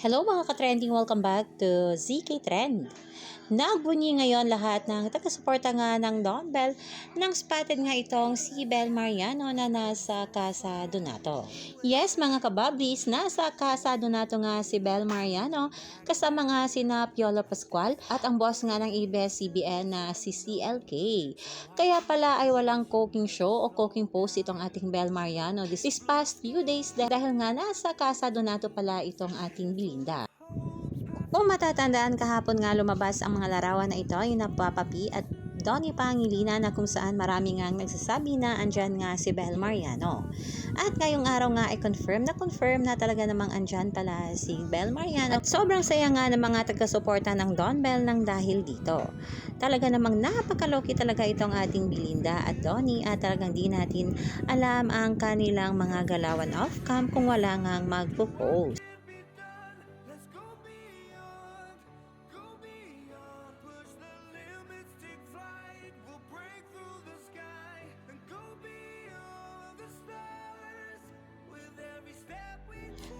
Hello mga ka-trending, welcome back to ZK Trend. Nagbunyi ngayon lahat ng taga-suporta nga ng Don Bell nang spotted nga itong si Bel Mariano na nasa Casa Donato. Yes mga kabablis, nasa Casa Donato nga si Bel Mariano kasama nga sina Piolo Pascual at ang boss nga ng ABS-CBN na si CLK. Kaya pala ay walang cooking show o cooking post itong ating Bel Mariano this past few days dahil nga nasa Casa Donato pala itong ating Belinda. Kung matatandaan kahapon nga lumabas ang mga larawan na ito yung napapapi at Donnie Pangilinan na kung saan marami ngang nagsasabi na andyan nga si Bel Mariano. At ngayong araw nga ay confirm na talaga namang andyan pala si Bel Mariano. At sobrang saya nga ng mga taga-suporta ng Don Bell nang dahil dito. Talaga namang napakaloki talaga itong ating Belinda at Donnie at talagang di natin alam ang kanilang mga galawan off-cam kung wala ngang magpo-post.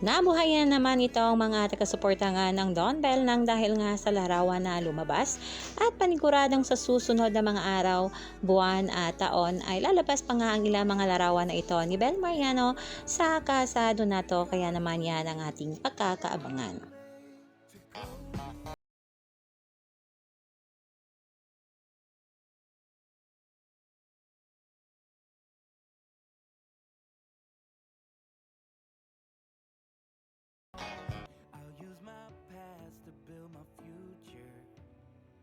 Nabuhayan naman itong mga taga-suporta nga ng Don Bell nang dahil nga sa larawan na lumabas at paniguradong sa susunod na mga araw, buwan at taon ay lalabas pa nga ang ilang mga larawan na ito ni Bel Mariano sa Casa Donato, kaya naman yan ang ating pagkakaabangan. I'll use my past to build my future.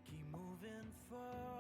Keep moving forward.